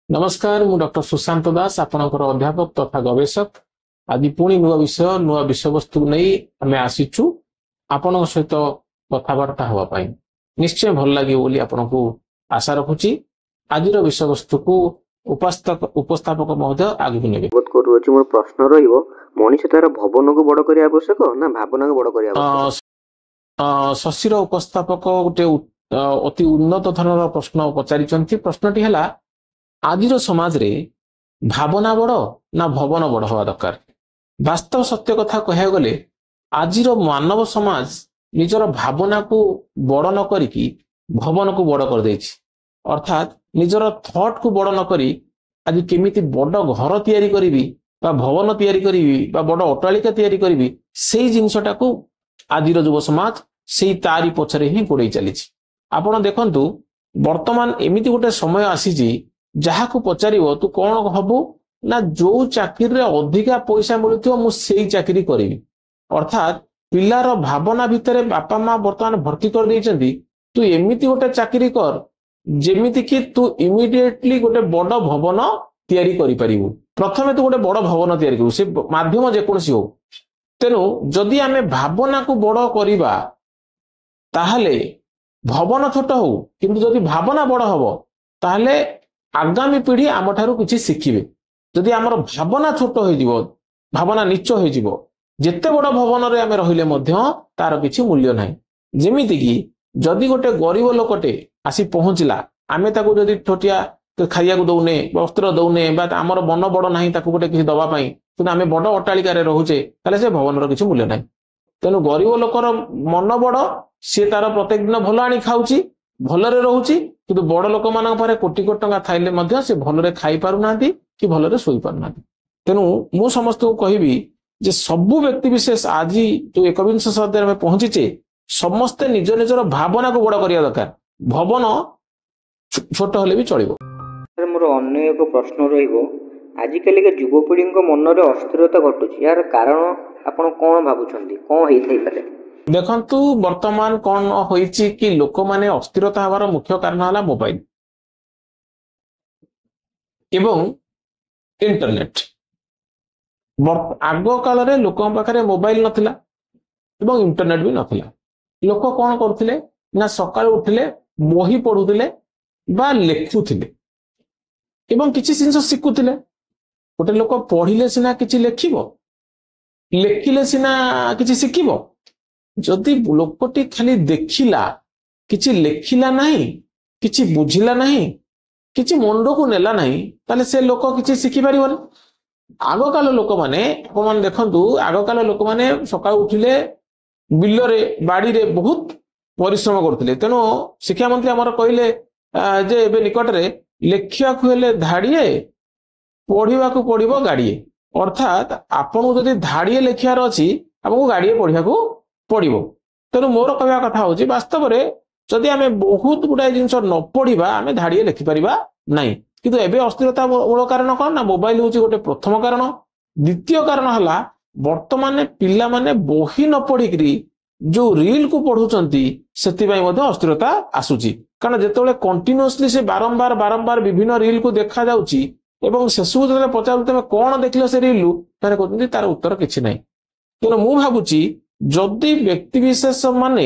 नमस्कार मु डॉक्टर सुशांत दास आपणकर अध्यापक तथा गवेषक आज पुणी नुआ विषय वस्तु नहीं आम आसीचु आपण सहित कथबार्ता हाँपाई निश्चय भल लगे बोली आपण को आशा रखुची आज विषय वस्तु को उपस्थापक महोदय आगे ने मोर प्रश्न रहिबो मनीष तार भवन को बड़ करिया आवश्यक ना भावना को बड़ करिया आवश्यक शशीर उपस्थापक गोटे अति उन्नत धरनर प्रश्न पचारि प्रश्नटी है आज समाज रे भावना बड़ ना भवन बड़ हवा दरकार वास्तव सत्य कथा कह गले आज मानव समाज निजर भावना को बड़ न करी भवन को बड़ कर देछि अर्थात निजर थॉट को बड़ न करी आज केमिति बड़ घर तैयारी करिवि बा भवन तैयारी करिवि बा बड़ अट्टालिका तैयारी करिवि सेही जिंसटा को आज युव समाज सेही तारी पछरे ही गोड़े चली आपण देखंतु वर्तमान एमिति गोटे समय आसीछि जहाँ को पचारिबो तू कौन हबु ना जो चाकरी अधिका पैसा मिलुथिबो मु सेही चाकरी करिवि अर्थात पिलार भावना भितर बापा माँ वर्तमान भर्ती कर देइचंती तू एमिति गोटे चाकरी कर जेमिति कि तू इमिडिएटली गोटे बड़ भवन तैयारी करि परिबु प्रथमे तू गोटे बड़ भवन तैयारी करू से माध्यम जेकोसी हो तेनु जदि आमे भावना को बड़ करिबा ताहले भवन छोट हो किंतु जदि भावना बड़ हबो ताहले आगामी पीढ़ी आम ठारू किछि शिखिबे जदि आमर भावना छोट हो जिवो भावना नीच हो जिवो जेते बड़ भवन रे आमे रहिले मध्य तार किछि मूल्य नाही जेमिति कि जदि गोटे गरीब लोकटे आसी पहुंचला आमे ताको जदि छोटिया खाइया को दौने वस्त्र दौने बा आमर मन बड़ नाही ताको गोटे किछि दबा पई किंतु आमे बड़ अट्टालिका रे रहुचे ताले से भवन रो किछि मूल्य नाही तेनु गरीब लोकर मन बड़ से तार प्रत्येक दिन भल आनी खाउची भलरे रहुची किंतु बड़ लोक मान कोटी कोटी टंका थाइले मध्य से भलरे खाई पारु नांती कि भलरे सोई पारु नांती तेनु मु समस्त को कहबी जे सबु व्यक्ति विशेष आज जो एकविंश शताब्दी में पहुंचीचे समस्ते निज निजर भावना को बड़ करिया दरकार भवन छोट हेले भी चलिबो मोर अन्य एक प्रश्न रहिबो आजिकल के युवपीढ़ी मन रे अस्थिरता घटुची यार कारण आपण कोन भाबुछंती कोन हेइ थाई पारे देखंतु वर्तमान कौन होईची कि लोक माने अस्थिरता हवार मुख्य कारण हला मोबाइल एवं इंटरनेट आग काल रे लोक पाखरे मोबाइल नथिला एवं इंटरनेट भी नथिला लोक कौन करथिले ना सकाळ उठिले बही पढुथिले बा लेखुथिले एवं किछि जिंस शिखुथिले गोटे लोक पढिले सिना किछि लेखिबो लेखिले सिना किछि शिखिबो जदि लोकटी खाली देखिला किछि लेखिला नहीं किछि बुझिला नहीं किछि मुंड को नेला नहीं ताले से लोक किछि शिखि परिबन आग काल लोक माने अपन देखंतु आग काल लोक माने सकाळ उठिले बिल्लरे बाड़ी रे बहुत परिश्रम करथिले तेनो शिक्षा मंत्री हमर कहिले जे एबे निकट रे लेखिया को हेले धाड़िए पढिबा को पडिबो गाड़िए अर्थात आपन जदि धाड़िए लेखियार अछि आपको गाड़िए पढिया को पड़ो तेणु मोर कहवा कथा हूँ वास्तव में जदि आम बहुत गुड़ाए जिन न पढ़ा आम धाड़िए लिखिपर ना किंतु एबे अस्थिरता मूल कारण कौन ना मोबाइल हूँ गोटे प्रथम कारण द्वितीय कारण है वर्तमान पिला माने बही न पढ़िक जो रील को पढ़ुंट से अस्थिरता आसूची कारण जिते कंटिन्यूअसली से बारंबार बारंबार विभिन्न रील को देखा जाउची एवं शेषु जो पचार तुम कौन देख से रील कहते तार उत्तर किसी ना तेणु मु भावुची जदि व्यक्ति विशेष माने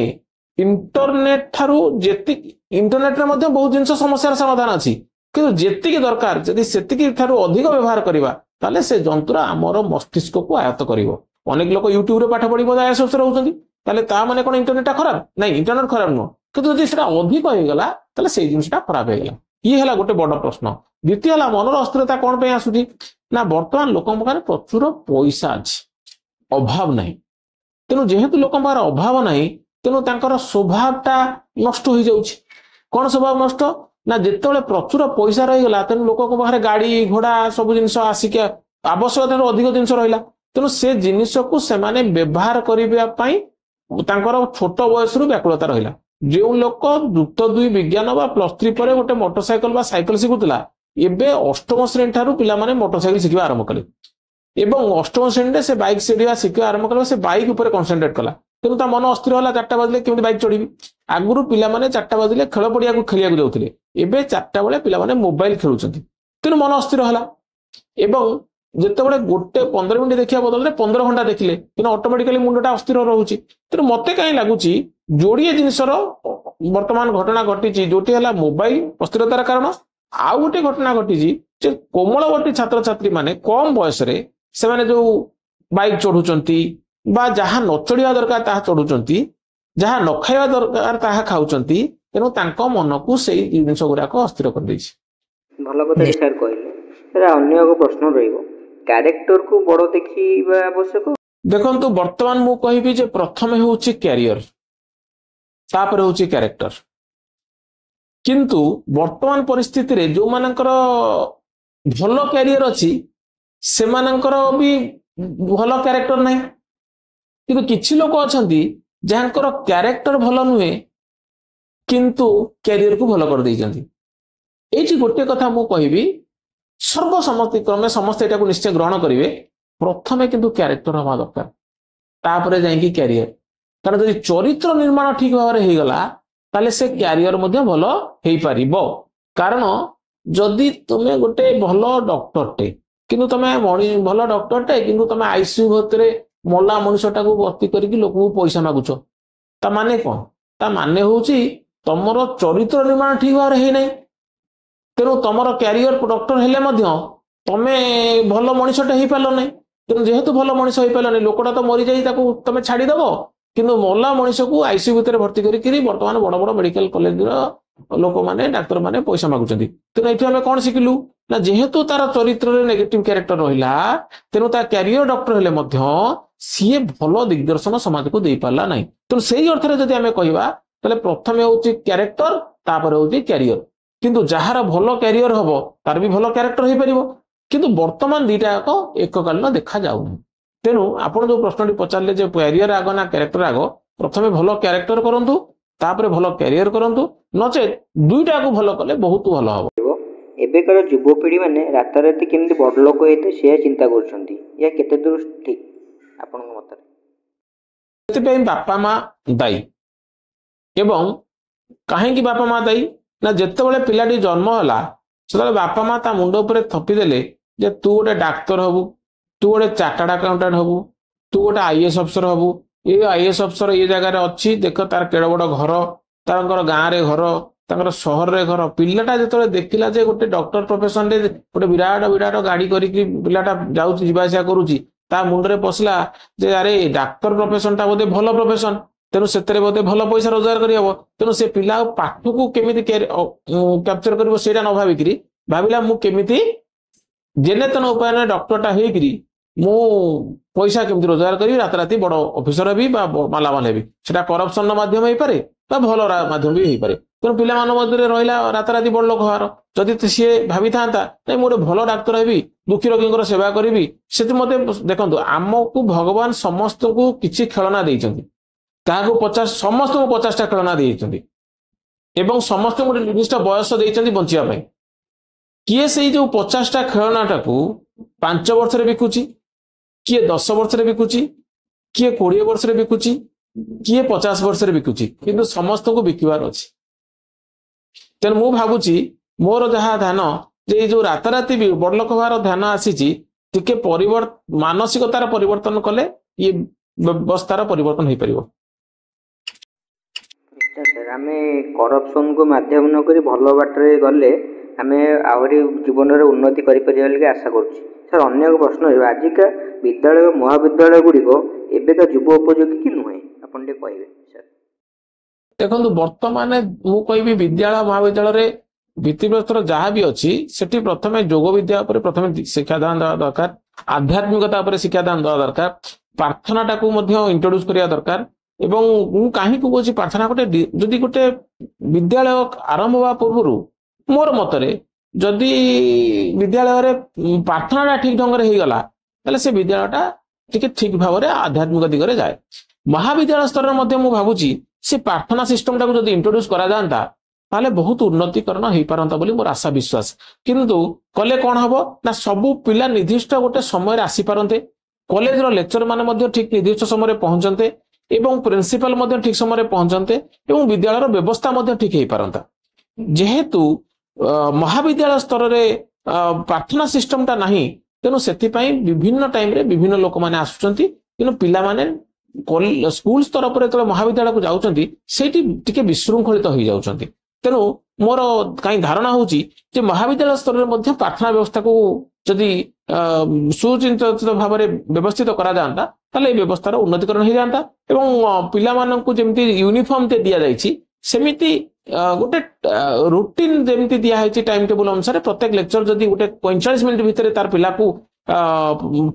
इंटरनेट ठारू जेति इंटरनेट रे मध्य बहुत जिंस समस्या समाधान अछि किंतु जेतिकी दरकार जदि सेतिकी ठारू अधिक व्यवहार करिबा ताले से जंतुर हमर मस्तिष्क को आयत्त करिवो अनेक लोक यूट्यूब रे पाठ पढिबो आयसस रहउछंती ताले ता माने कोन इंटरनेट खराब नहीं इंटरनेट खराब न किंतु जदि सेटा अधिक होई गेला ताले से जिंसटा खराब होई गेला ये हला गोटे बड़ प्रश्न द्वितीय हला मनर अस्थिरता कोन पे आसुची ना वर्तमान लोकन पाखरे प्रचुर पैसा अछि अभाव नहीं तेणु जेहेतु लोक अभाव ना तेणु तांकर स्वभावटा नष्ट हो जाउछि कौन स्वभाव नष्ट ना जिते प्रचुर पैसा रहीगला तेणु लोक पाखे गाड़ी घोड़ा सब जिन आसिक आवश्यकता अधिक जिन रहा तेणु से जिनिस को सेमाने व्यवहार करने छोट बयस व्याकुलता रहा जो लोक युक्त 2 विज्ञान बा +3 पर गोटे मोटरसाइकल बा साइकल शिखुला एबे अष्टम श्रेणी ठारू पिला माने मोटरसाइकल शिखिबा आरंभ कले एवं अष्टम श्रेणी से बाइक सीढ़ा शिखा आरंभ कला से बाइक उपर कनसेंट्रेट कला तेणु ता मन अस्थिर है 4टा बाजिले केमती बाइक चढ़ी आगुरी पिला माने 4टा बाजिले खेल पड़िया को खेलिया जाउथिले एबे 4टा बेले पिला माने मोबाइल खेलुचंती तेणु मन अस्थिर है एवं जितेबाला गोटे 15 मिनट देखा बदल 15 घंटा देखिले कि ऑटोमेटिकली मुंडा अस्थिर रोचे। तेणु मत कहीं लगुच जोड़े जिनसर वर्तमान घटना घटी जोटी है मोबाइल अस्थिरतार कारण आउ गोटे घटना घटी कोमलवर्ती छात्र छात्री माने कम बयस से जो बाइक चढ़ुंट जहाँ न चढ़ा दरकार ता चढ़ुंट जहाँ न खाଇବା दरकार ताहा खाउचंती तेणु तांको मन को सेई जिनिस गुराक अस्थिर कर देछि। भल कथा सर कहले सर अन्य एक प्रश्न रहिबो कैरेक्टर को बड़ देखिबा आवश्यक। देखंतु वर्तमान मु कहिबी जे प्रथम होउछि कैरियर तापर होउछि कैरेक्टर किंतु वर्तमान परिस्थिति रे जो मानकर भल कैरियर अछि से मानकर भी भल कैरेक्टर नहीं किंतु किछि लोक अछंती जहाँकर कैरेक्टर भल नुहे किंतु कैरियर को भल कर देइछंती। एठी गोटे कथा मु कहिबी सर्वसम्मति क्रमे समस्त एटा को निश्चय ग्रहण करिवे प्रथमे किंतु कैरेक्टर हवा दरकार तापरे जाइकी कैरियर कारण जदि चरित्र निर्माण ठीक भाव में होगला ताले से कैरियर मध्य भल हेई परिबो कारण जदि तुमे गोटे भल डॉक्टरटे किंतु तुमे भल डॉक्टरटे किंतु तुमे आईसीयू भतरे मला मनुष्यटा को भर्ती करके लोक पैसा मागुच ता माने कौन ता माने होउची तमरो चरित्र निर्माण ठीक भाव में नहीं तेणु तमर कैरियर डॉक्टर हेले मध्य तमे भल मनुष्यटे हो पार नहीं तेणु जेहेतु भल मनुष्य हो पार नहीं लोकटा तो मरी जाई ताको तमे छाड़ीदेव किंतु मला मनुष्य को आईसीयू भितर भर्ती करी बर्तमान बड़ बड़ मेडिकल कॉलेज लोक मैंने डाक्तर मैंने पैसा मागुचंती तेणु ये आम कौन शिखिलु ना जेहेतु तार चरित्र नेगेटिव कैरेक्टर रहा तेणु ता कैरियर डॉक्टर हेले मध्य सीए भल दिग्दर्शन समाज को दे पारला नहीं तेणु से अर्थ में जब आम कहवा ताले प्रथम होउची कैरेक्टर तापर होउची कैरियर किंतु जहार भल कैरियर हम तार भी भल कैरेक्टर हो पार किंतु वर्तमान दीटा एककालीन देखा जाऊनी तेणु आपण जो प्रश्न पचारे जो कैरियर आग ना कैरेक्टर आग प्रथमे भल कैरेक्टर करंतु तापर भल कैरियर करंतु नचेत दुईटा को भल कले बहुत भल हम। एबेकार युवपीढ़ी माने राताराति केमती बड़ लोक होते से चिंता करछंती या केते दूर ठीक आपण मत बापा माँ दायी एवं कहीं बापा माँ दायी ना जिते बड़े पिलाटी जन्म है से बापा माँ ता मुंड उपर थपिदेले जे तू गोटे डाक्तर हबू तू गोटे चार्टर्ड अकाउंटेंट हबू तू गोटे आईएएस अफसर हबू ये आईएएस अफसर ये जगार अच्छी देख तार केड़ बड़ घर तार गाँव रे घर तार सहर रे घर पिलाटा जो देखला जे गोटे डॉक्टर प्रोफेशन रे गोटे विराट विराट गाड़ी करिकी पिलाटा जाउची जीवासिया करूची ता मुंडरे पसला जे अरे डाक्तर प्रोफेशन टा बोधे भल प्रोफेशन तेणु से बोधे भल पैसा रोजगार कर तेणु से पिला पाठ को केमी कैप्चर कर न भाविकी भाविला मु केमी जेने तेन उपाय डॉक्टरटा होकरी मु पैसा केमती रोजगार करी राताराति बड़ ऑफिसर भी मालामाल हेबी सेटा करप्शन माध्यम हो पारे भल माध्यम भी हो पारे तेणु पिला मध्य रहा राताराति बड़ लोक हवार जदि सी भावी था नहीं मुझे भल डाक्तर हेबी दुखी रोगी सेवा करी से मत देखो आमको भगवान समस्त को किसी खेलना देइछंती ताको 50 समस्त को 50टा खेलना देइछंती एवं समस्त गोटे निर्दिष्ट बयस देइछंती बंचिया पई किए से जो 50टा खेलनाटा को 5 वर्ष रे बिकुची किए 10 वर्ष रे बिकुची किए 20 वर्ष रे बिकुची किए 50 वर्ष रे बिकुची किंतु समस्त को बिकिवार अछि तेन मु भाबुची मोर जहा ध्यान जे जो राताराति बड़ लोक हवार ध्यान आसीची टिके मानसिकतार परिवर्तन कले ये व्यवस्थार परिवर्तन हो पारिबो। सर आम करप्शन को माध्यम न करी भल बाटरे गले आम आहरी जीवन में उन्नति कर आशा करुँ। सर अन्य एक प्रश्न आजिका विद्यालय महाविद्यालय गुड़िक एबेका युव उपयोगी कि नुहे आपन टे कहबे सर। देखो वर्तमान मु कहबी विद्यालय महाविद्यालय भित्तिप्रस्तर जहाँ भी अच्छी सेठी प्रथमे योग विद्या पर प्रथमे शिक्षादान देवा दरकार आध्यात्मिकता पर शिक्षादान देवा दरकार प्रार्थनाटा को इंट्रोड्यूस करिया दरकार एवं मु कहीं को कहूँ प्रार्थना गोटे जदि गोटे विद्यालय आरंभ होगा पूर्व मोर मतरे जदि विद्यालय प्रार्थनाटा ठीक ढंग से होगला से विद्यालयटा ठीक भाव में आध्यात्मिक दिगरे जाए। महाविद्यालय स्तर में भावुची से प्रार्थना सिस्टम टाक जदि इंट्रोड्यूस करा जाता ताले बहुत उन्नतिकरण हो पारंता बोली मोर आशा विश्वास किंतु कले कौन हम ना सबू पिला निर्दिष्ट गोटे समय आसी पारंते कॉलेज रो लेक्चर माने ठीक निर्दिष्ट समय पहुंचते एवं प्रिंसिपल ठीक समय पहुंचते एवं विद्यालय व्यवस्था ठीक हो पारंता जेहेतु महाविद्यालय स्तर में प्रार्थना सिस्टमटा नाही तेणु से विभिन्न टाइम रे विभिन्न लोक मैंने आसुचंती किंतु पिला माने स्कूल स्तर पर जो महाविद्यालय को जाउचंती सेठी टिके विशृंखलित हो जाउचंती तेणु मोर कहीं धारणा होची जे महाविद्यालय स्तर रे मध्य प्रार्थना व्यवस्था को जदि सुचिंतित भाव में व्यवस्थित करा जाता ताले व्यवस्थार उन्नतिकरण हो जाता एवं पिला माननकु जेमती यूनिफॉर्म ते दिया जायछि सेमिति गोटे रूटीन जेमती दिया है टाइम टेबल अनुसार प्रत्येक लेक्चर जदि गोटे 45 मिनिट भितर तार पिला को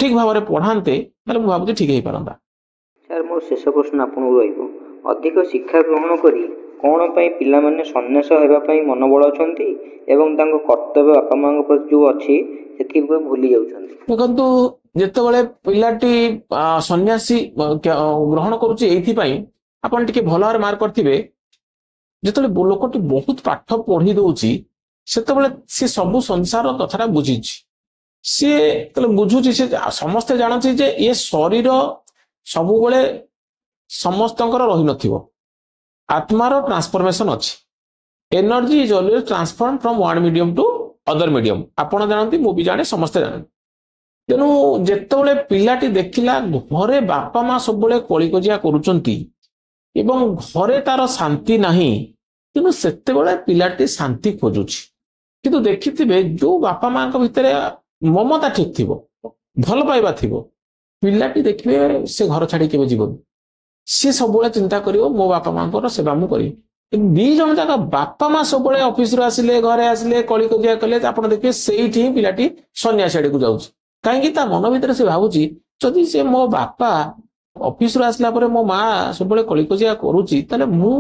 ठीक भाव में पढ़ाते ताले मु भाबुछि ठीक हे पारंदा। सर मोर शेष प्रश्न आपको रहिबो अधिक शिक्षा ग्रहण करी कौन पाई पिला माने सन्यास हेबा पाई मनोबल अछंती एवं तांको कर्तव्य बापा मां प्रति जो अछि सेति भूली जाउछंती। देखंतु जेतेबेले पिलाटी सन्यासी ग्रहण करूची एथि पाई आपण टिके भलर मार्क करथिबे जेतेबेले लोकटी बहुत पाठ पढ़ी दउची सेतेबेले से सब संसार कथाटा बुझिची से तले बुझुची से समस्त जानछि जे ये शरीर सबु बेले समस्तंकर रहि नथिबो आत्मार ट्रांसफॉर्मेशन अछि energy is always transform from one medium to other medium आपण जानती मु भी जाने समस्त जानती तेणु जेतेबेले पिलाटी देखिला घरे बापा माँ सब बेले कलिकजिया करूचंती एवं घरे तार शांति नाही तेणु सेतेबेले पिलाटी शांति खोजुची किंतु देखिथिबे जो बापा माँ के भितर ममता ठीक थिबो भल पाइबा थिबो पिलाटी देखिबे से घर छाड़ी केबे जीवन सी सब चिंता करिवो मो बापा माँ को सेवा मु करी दी जन जाक बापा माँ सब ऑफिस आसिले घरे आसिले कलिकजिया कले आपण देखिए सेठी ही पिलाटी सन्यासी आड़े को जाउची कहीं मन भीतर से भावुची जदि से मो बापा ऑफिस आसला परे मो माँ सब कलिकजिया करूची ताले मु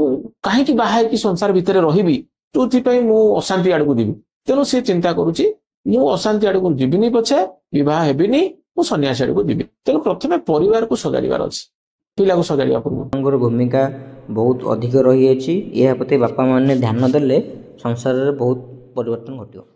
कहीं बाहर की संसार भितर रही जो मु अशांति आड़ को जीवी तेणु से चिंता करुची मु अशांति आड़ को जीविनी पछे विवाह हेबिनी मु सन्यासी आड़ को जीवी तेणु प्रथमे परिवार को सजाड़िबार अछि पिला को सजाड़िया पूर्व भूमिका बहुत अधिक रही है। यह प्रति बापा माने ध्यान देले संसार रे बहुत परिवर्तन घटियो।